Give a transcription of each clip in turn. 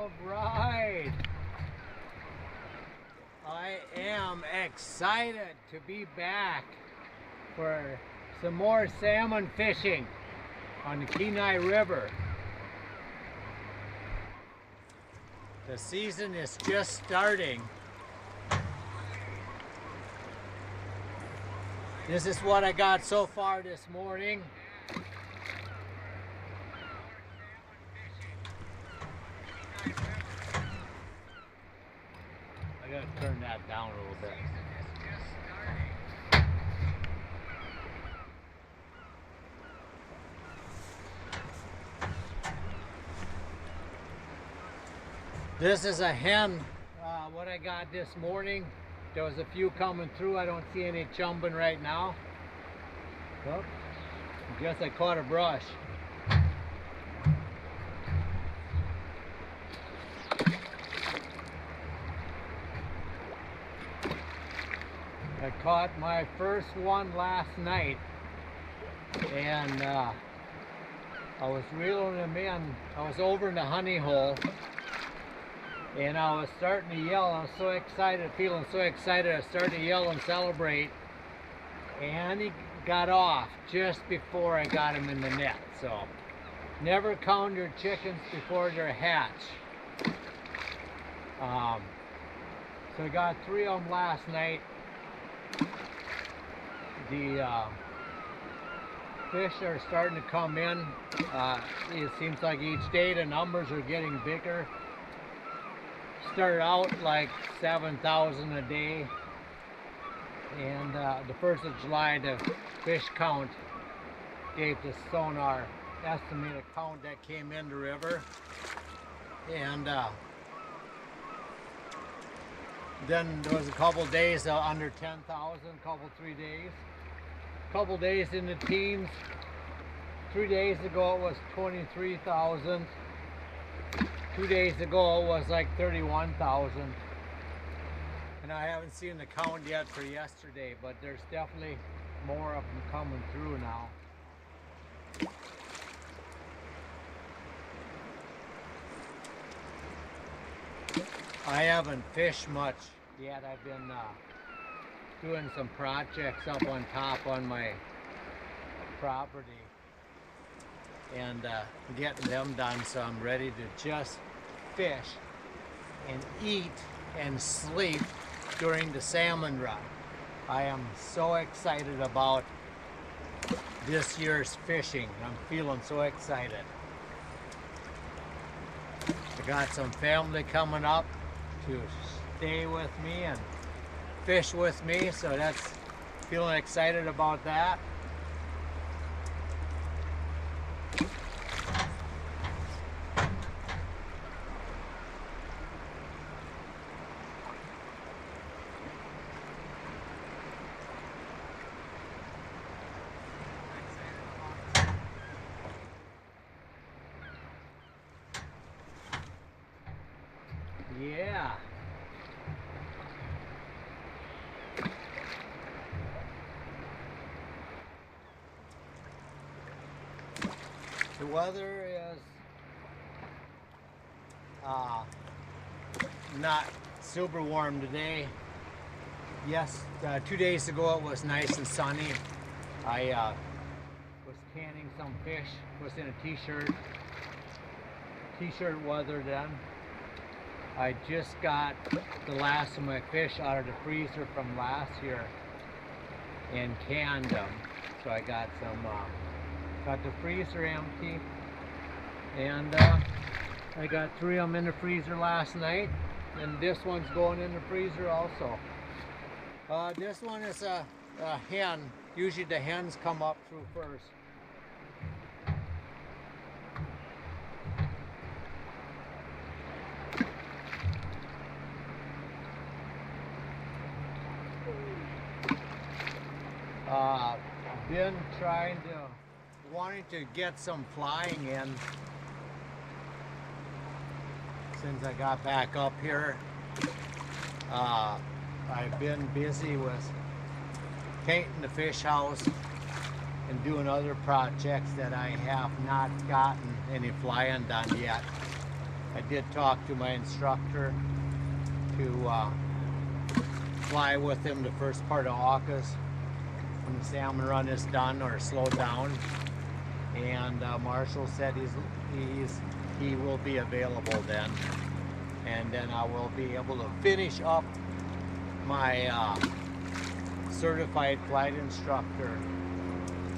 All right. I am excited to be back for some more salmon fishing on the Kenai River. The season is just starting. This is what I got so far this morning. I gotta turn that down a little bit. This is a hen, what I got this morning. There was a few coming through. I don't see any chumbing right now. Oh, I guess I caught a brush. I caught my first one last night, and I was reeling them in. I was over in the honey hole, and I was starting to yell. I was so excited, feeling so excited, I started to yell and celebrate, and he got off just before I got him in the net. So never count your chickens before they're hatched. So I got 3 of them last night. The fish are starting to come in. It seems like each day the numbers are getting bigger. Started out like 7,000 a day, and the 1st of July the fish count gave the sonar estimated count that came in the river, and then there was a couple days under 10,000, couple 3 days, couple days in the teens. 3 days ago it was 23,000. 2 days ago it was like 31,000. And I haven't seen the count yet for yesterday, but there's definitely more of them coming through now. I haven't fished much yet. I've been doing some projects up on top on my property and getting them done, so I'm ready to just fish and eat and sleep during the salmon run. I am so excited about this year's fishing. I'm feeling so excited. I got some family coming up to stay with me and fish with me, so that's feeling excited about that. Yeah. The weather is not super warm today. Yes, 2 days ago it was nice and sunny. I was canning some fish, was in a t-shirt weather then. I just got the last of my fish out of the freezer from last year and canned them. So I got some, got the freezer empty, and I got 3 of them in the freezer last night, and this one's going in the freezer also. This one is a hen. Usually the hens come up through first. Been wanting to get some flying in since I got back up here. I've been busy with painting the fish house and doing other projects that I have not gotten any flying done yet. I did talk to my instructor to fly with him the first part of August when the salmon run is done or slowed down. And Marshall said he will be available then, and then I will be able to finish up my certified flight instructor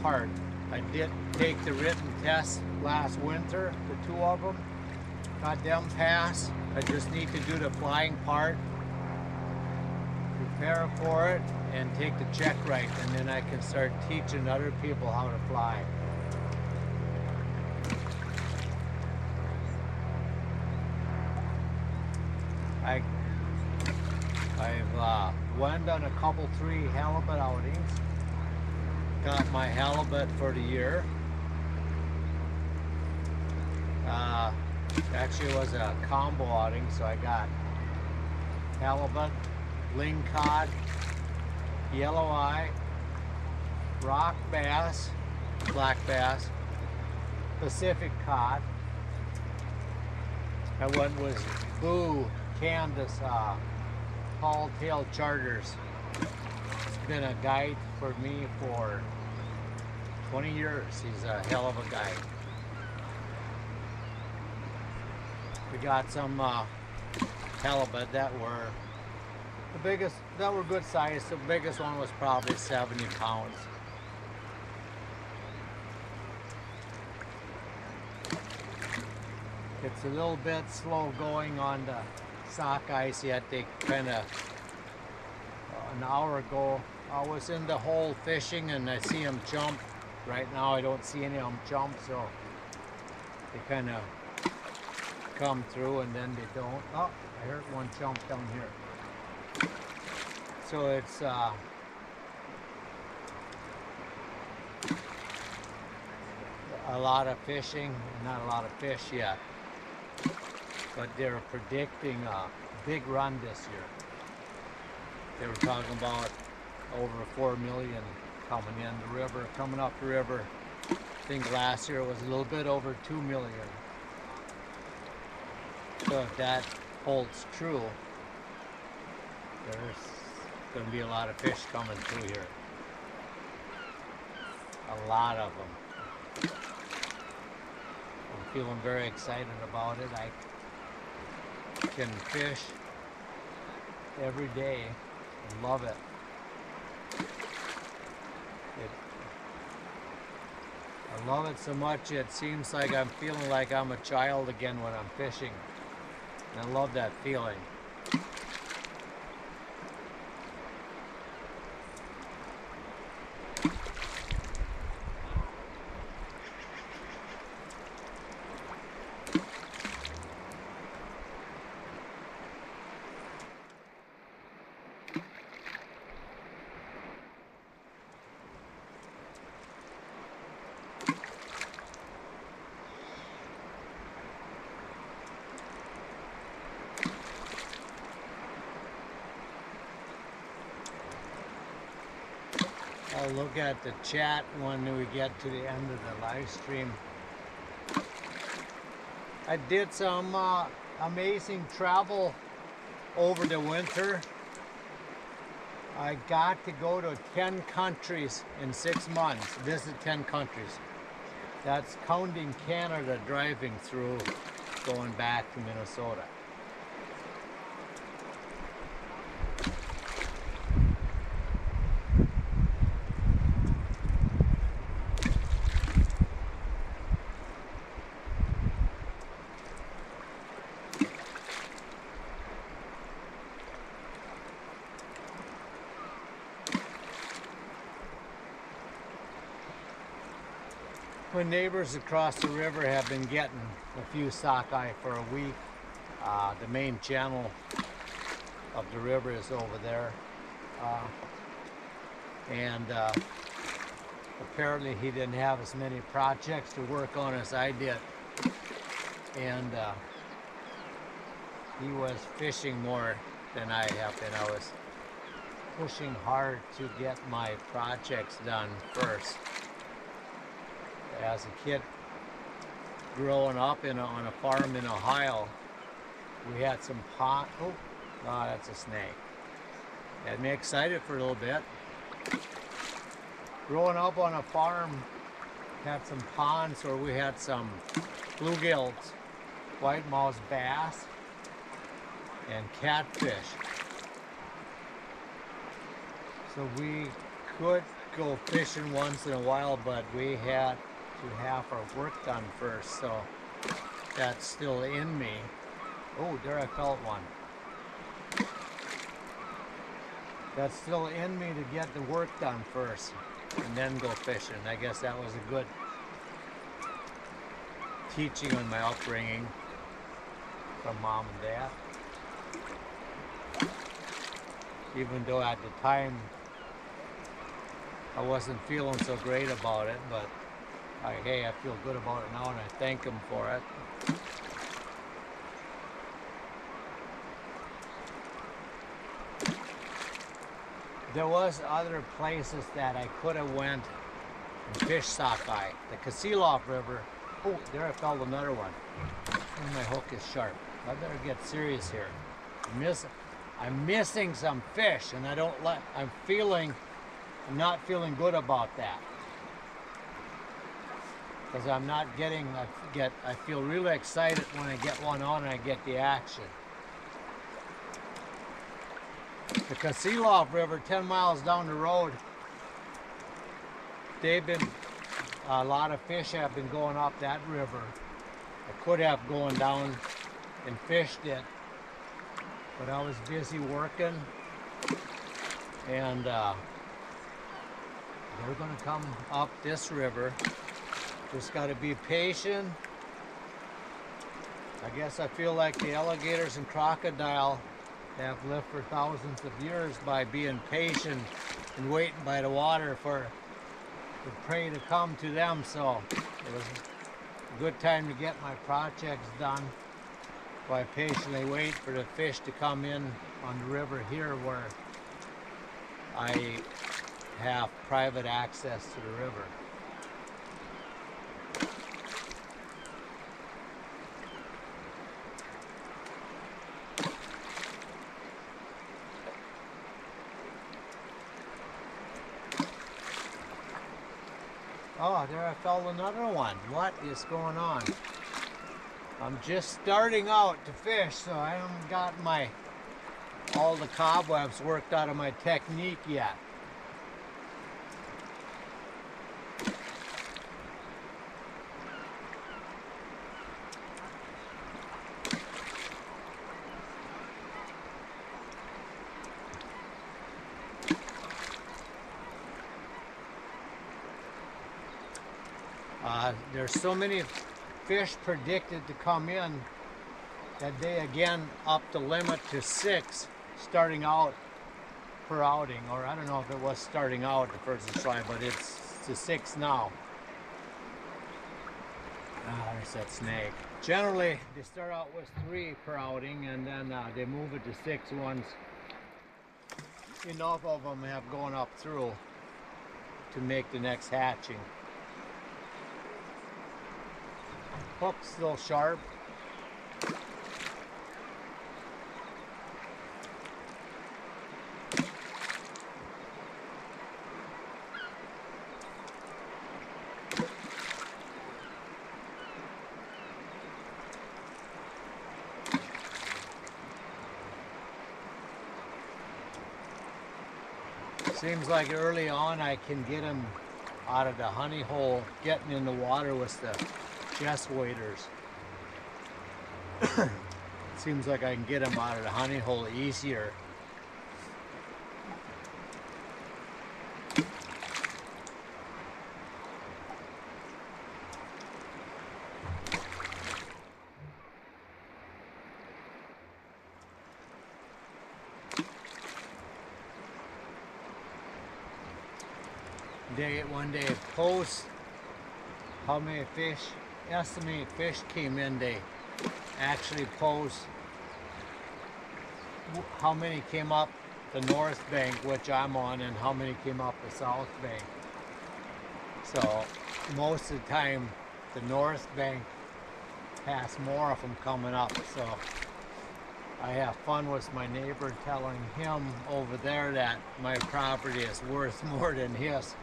part. I did take the written test last winter, the 2 of them, got them passed. I just need to do the flying part, prepare for it, and take the check right, and then I can start teaching other people how to fly. I've went on a couple 3 halibut outings. Got my halibut for the year. Actually it was a combo outing, so I got halibut, lingcod, yellow eye, rock bass, black bass, Pacific cod. I went with Boo Candace Tall Tail Charters. He's been a guide for me for 20 years. He's a hell of a guide. We got some halibut that were the biggest, that were good size. The biggest one was probably 70 pounds. It's a little bit slow going on the sockeyes yet. They kind of, an hour ago, I was in the hole fishing and I see them jump. Right now I don't see any of them jump, so they kind of come through and then they don't. Oh, I heard one jump down here. So it's a lot of fishing, not a lot of fish yet. But they're predicting a big run this year. They were talking about over 4 million coming in the river, coming up the river. I think last year it was a little bit over 2 million. So if that holds true, there's going to be a lot of fish coming through here. A lot of them. I'm feeling very excited about it. I can fish every day and love it. I love it so much it seems like I'm feeling like I'm a child again when I'm fishing. And I love that feeling. I'll look at the chat when we get to the end of the live stream. I did some amazing travel over the winter. I got to go to 10 countries in 6 months. Visit 10 countries. That's counting Canada driving through, going back to Minnesota. My neighbors across the river have been getting a few sockeye for a week. The main channel of the river is over there. Apparently he didn't have as many projects to work on as I did. And he was fishing more than I have been. I was pushing hard to get my projects done first. As a kid growing up on a farm in Ohio, We had some pond. Oh, no, that's a snake. Had me excited for a little bit. Growing up on a farm, had some ponds where we had some bluegills, white-mouthed bass, and catfish. So we could go fishing once in a while, but we had to have our work done first, so that's still in me. Oh, there I felt one. That's still in me to get the work done first and then go fishing. I guess that was a good teaching on my upbringing from mom and dad. Even though at the time I wasn't feeling so great about it, but hey, I feel good about it now and I thank them for it. There was other places that I could have went and fished sockeye. The Kasilof River. Oh, there I found another one. Oh, my hook is sharp. I better get serious here. I'm missing some fish, and I'm not feeling good about that. Because I'm not getting, I feel really excited when I get one on and I get the action. The Kasilof River, 10 miles down the road, a lot of fish have been going up that river. I could have gone down and fished it, but I was busy working, and they're going to come up this river. Just got to be patient. I guess I feel like the alligators and crocodile have lived for thousands of years by being patient and waiting by the water for the prey to come to them. So it was a good time to get my projects done by patiently wait for the fish to come in on the river here, where I have private access to the river. Oh, there I fell another one. What is going on? I'm just starting out to fish, so I haven't got all the cobwebs worked out of my technique yet. There's so many fish predicted to come in that they again upped the limit to 6 starting out per outing, or I don't know if it was starting out the first try, but it's to 6 now. There's that snake. Generally they start out with 3 per outing, and then they move it to 6 once enough of them have gone up through to make the next hatching. Hook's still sharp. Seems like early on I can get them out of the honey hole, getting in the water with the chest waders. Seems like I can get them out of the honey hole easier. One day post how many fish, estimated fish came in. They actually post how many came up the north bank, which I'm on, and how many came up the south bank. So most of the time the north bank has more of them coming up. So I have fun with my neighbor telling him over there that my property is worth more than his.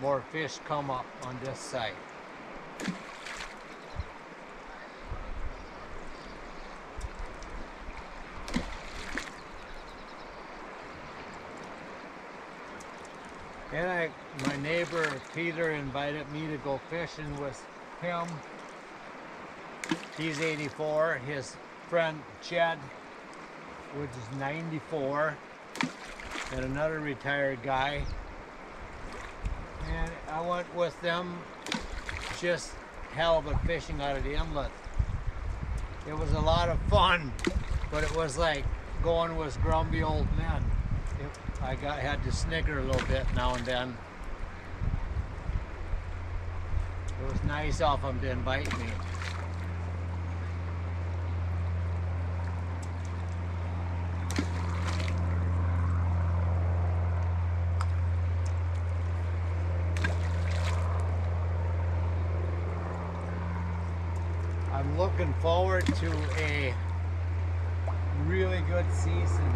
More fish come up on this site. And my neighbor Peter invited me to go fishing with him. He's 84. His friend Chad, which is 94, and another retired guy. And I went with them just halibut fishing out of the inlet. It was a lot of fun, but it was like going with grumpy old men. I had to snigger a little bit now and then. It was nice of them to invite me. I'm looking forward to a really good season.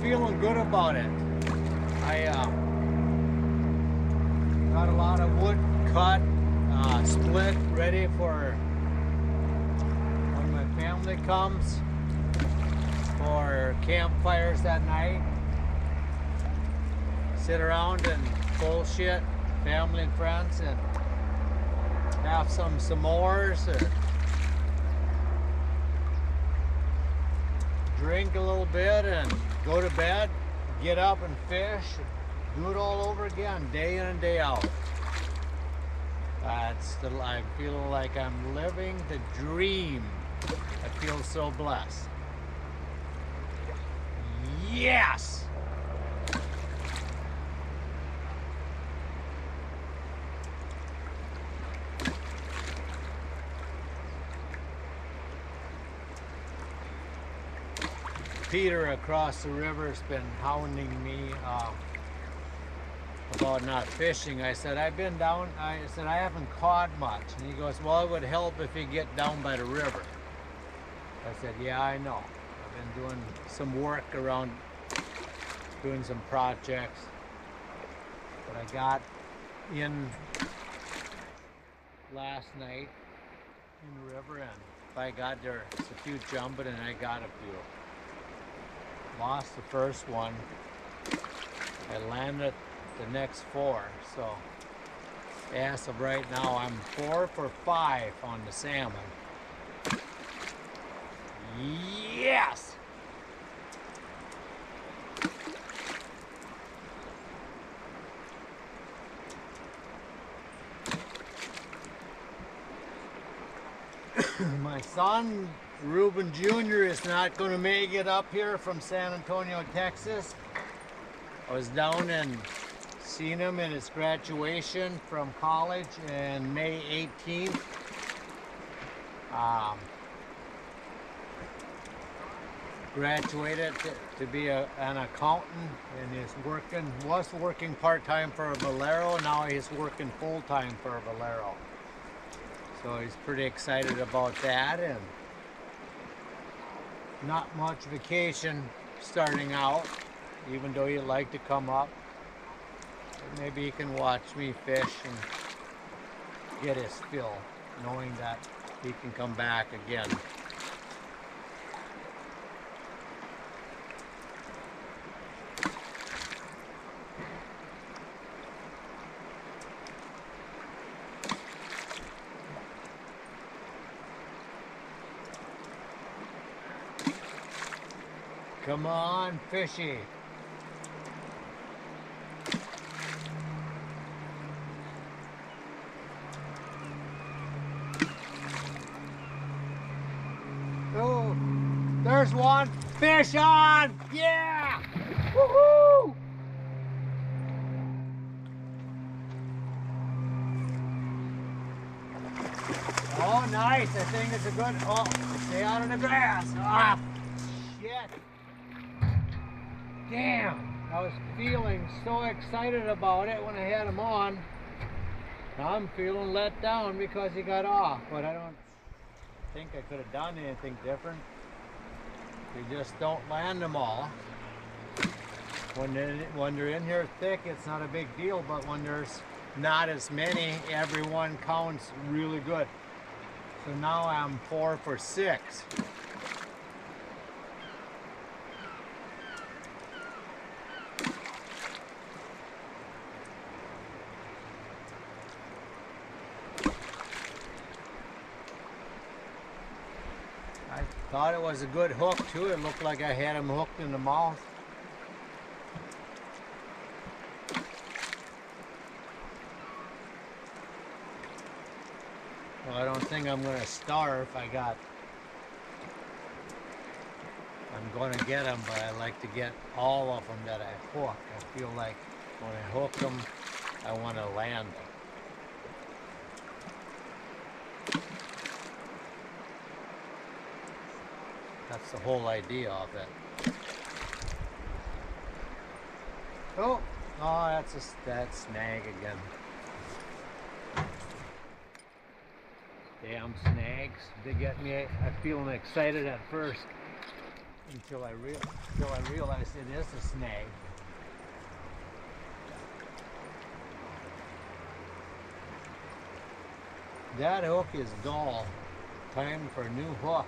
Feeling good about it. I got a lot of wood cut, split, ready for when my family comes for campfires that night. Sit around and bullshit, family and friends, and have some s'mores or drink a little bit and go to bed, get up and fish, do it all over again, day in and day out. I'm feeling like I'm living the dream. I feel so blessed. Yes! Peter across the river has been hounding me about not fishing. I said, I've been down, I said, I haven't caught much. And he goes, well, it would help if you get down by the river. I said, yeah, I know. I've been doing some work around, doing some projects. But I got in last night in the river, and by God, there's a few jumping, and I got a few. Lost the first one. I landed the next 4. So as of right now, I'm 4 for 5 on the salmon. Yes! My son Reuben Jr. is not going to make it up here from San Antonio, Texas. I was down and seen him in his graduation from college on May 18th. Graduated to be an accountant, and was working part-time for a Valero. Now he's working full-time for a Valero. So he's pretty excited about that, and not much vacation starting out, even though he'd like to come up. But maybe he can watch me fish and get his fill, knowing that he can come back again. Come on, fishy. Oh, there's one fish on! Yeah! Woohoo! Oh, nice. I think it's a good. Oh, stay out of the grass. Ah, shit. Damn, I was feeling so excited about it when I had him on. Now I'm feeling let down because he got off, but I don't think I could have done anything different. You just don't land them all. When they're in here thick, it's not a big deal, but when there's not as many, every one counts really good. So now I'm 4 for 6. I thought it was a good hook too. It looked like I had him hooked in the mouth. Well, I don't think I'm going to starve. I'm going to get them, but I like to get all of them that I hook. I feel like when I hook them, I want to land them. That's the whole idea of it. Oh, that's snag again. Damn snags. They get me. I'm feeling excited at first until I realize it is a snag. That hook is dull. Time for a new hook.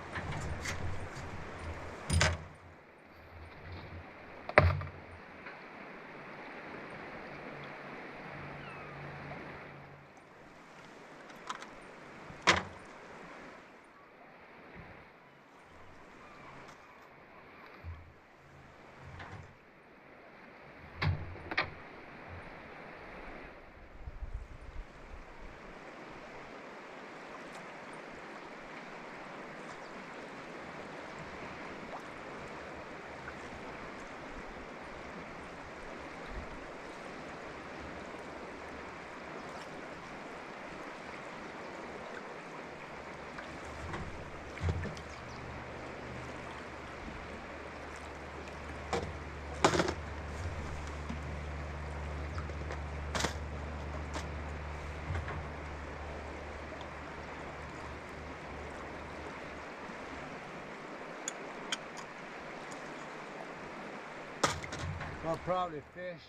I'll probably fish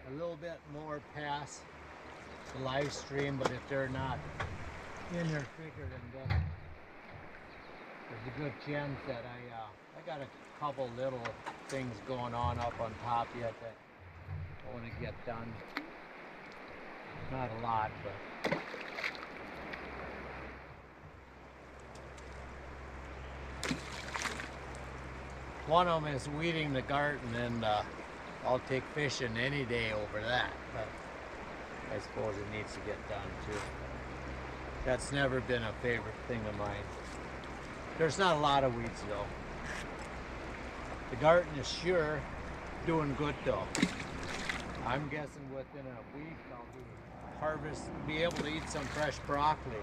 a little bit more past the live stream, but if they're not in there quicker than this, there's a good chance that I got a couple little things going on up on top yet that I want to get done. Not a lot, but one of them is weeding the garden, and I'll take fishing any day over that, but I suppose it needs to get done too. That's never been a favorite thing of mine. There's not a lot of weeds though. The garden is sure doing good though. I'm guessing within a week I'll be able to eat some fresh broccoli.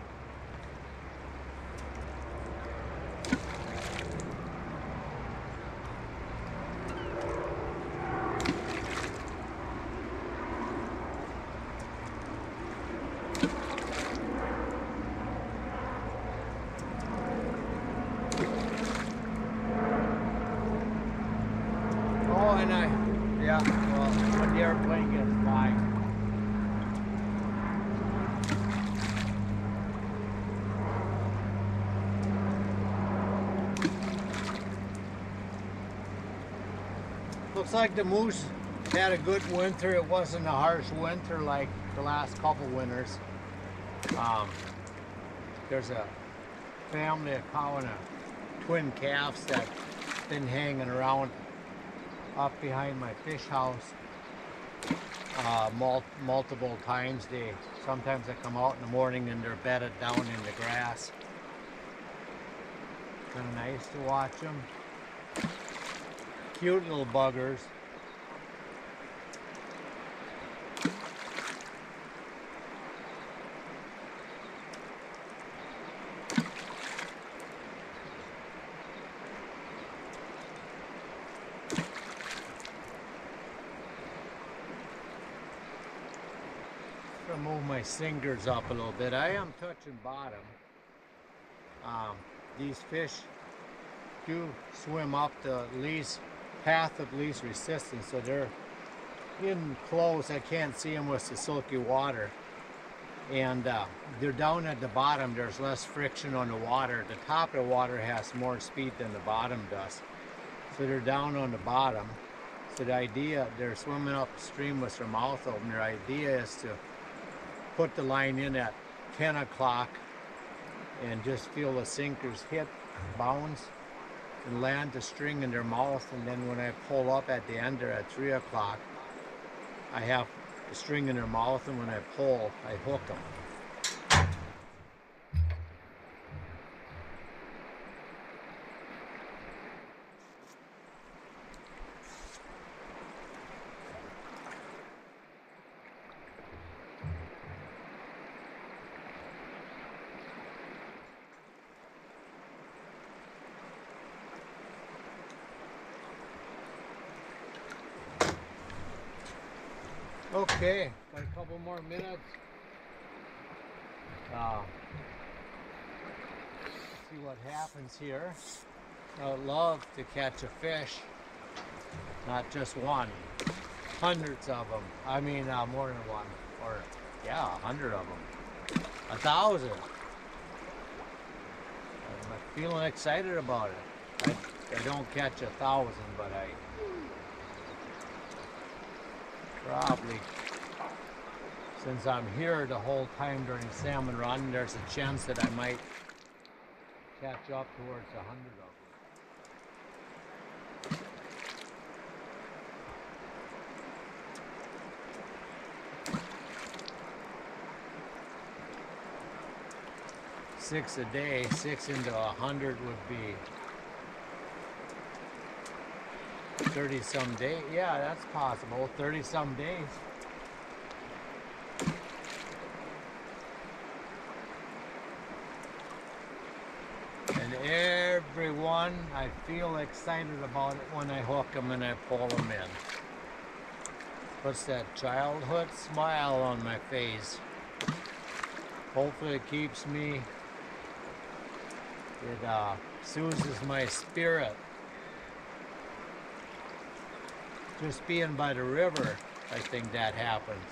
Yeah, well, when the airplane gets flying. Looks like the moose had a good winter. It wasn't a harsh winter like the last couple winters. There's a family of cow and a twin calves that's been hanging around up behind my fish house multiple times. Sometimes they come out in the morning and they're bedded down in the grass. Kind of nice to watch them. Cute little buggers. to move my sinkers up a little bit. I am touching bottom. These fish do swim up the least path of least resistance, so they're in close. I can't see them with the silky water, and they're down at the bottom. There's less friction on the water. The top of the water has more speed than the bottom does, so they're down on the bottom. So the idea, they're swimming upstream with their mouth open. Their idea is to put the line in at 10 o'clock and just feel the sinkers hit, bounce, and land the string in their mouth. And then when I pull up at the end, or at 3 o'clock, I have the string in their mouth, and when I pull, I hook them. Okay, got a couple more minutes. See what happens here. I would love to catch a fish, not just one. Hundreds of them. I mean, more than one. Or, yeah, 100 of them. 1,000. I'm feeling excited about it. I don't catch 1,000, but I probably, since I'm here the whole time during salmon run, there's a chance that I might catch up towards 100 of them. Six a day, 6 into 100 would be 30 some days. Yeah, that's possible. 30 some days. And everyone, I feel excited about it when I hook them and I pull them in. Puts that childhood smile on my face. Hopefully it keeps me, it soothes my spirit. Just being by the river, I think that happens.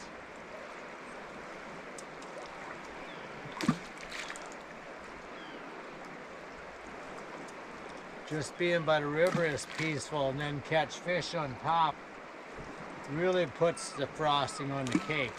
Just being by the river is peaceful, and then catch fish on top really puts the frosting on the cake.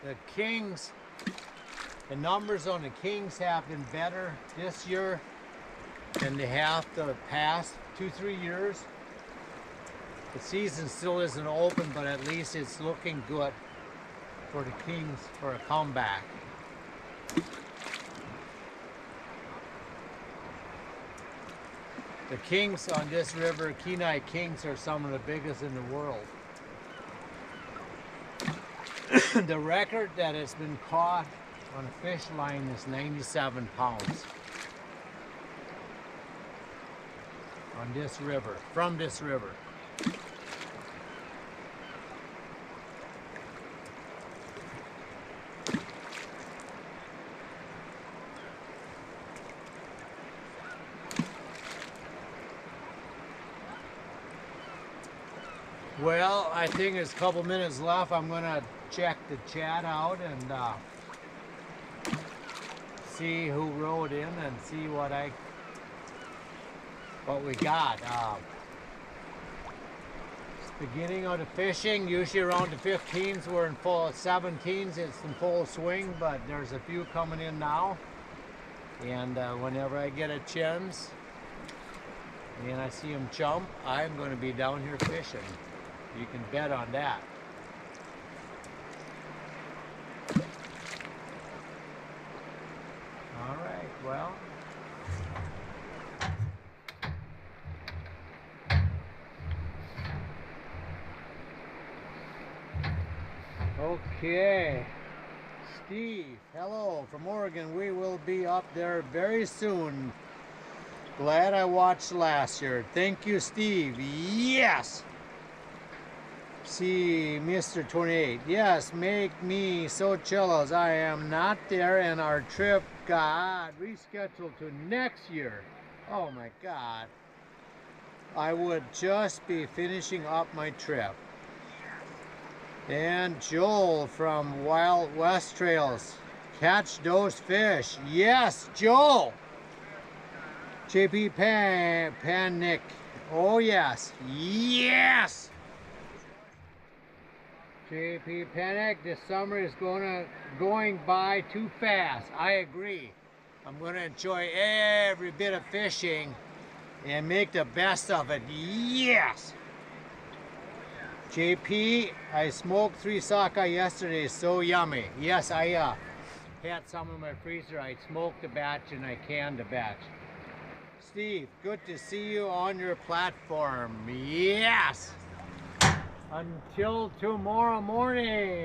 The kings, the numbers on the kings have been better this year than they have the past 2-3 years. The season still isn't open, but at least it's looking good for the kings for a comeback. The kings on this river, Kenai kings, are some of the biggest in the world. The record that has been caught on a fish line is 97 pounds on this river, from this river. Well, I think there's a couple minutes left. I'm gonna check the chat out and see who wrote in and see what we got. Beginning of the fishing, usually around the 15s, we're in full 17s, it's in full swing, but there's a few coming in now. And whenever I get a chance and I see them chump, I'm going to be down here fishing. You can bet on that. All right, well, Okay. Steve, hello from Oregon. We will be up there very soon. Glad I watched last year. Thank you, Steve. Yes. See, Mr. 28. Yes, make me so jealous. I am not there, and our trip got rescheduled to next year. Oh my God. I would just be finishing up my trip. And Joel from Wild West Trails. Catch those fish. Yes, Joel. JP Panic. Oh yes. Yes. JP Panic, this summer is going by too fast. I agree. I'm going to enjoy every bit of fishing and make the best of it. Yes. JP, I smoked 3 sockeye yesterday. So yummy. Yes, I had some in my freezer. I smoked a batch and I canned a batch. Steve, good to see you on your platform. Yes. Until tomorrow morning.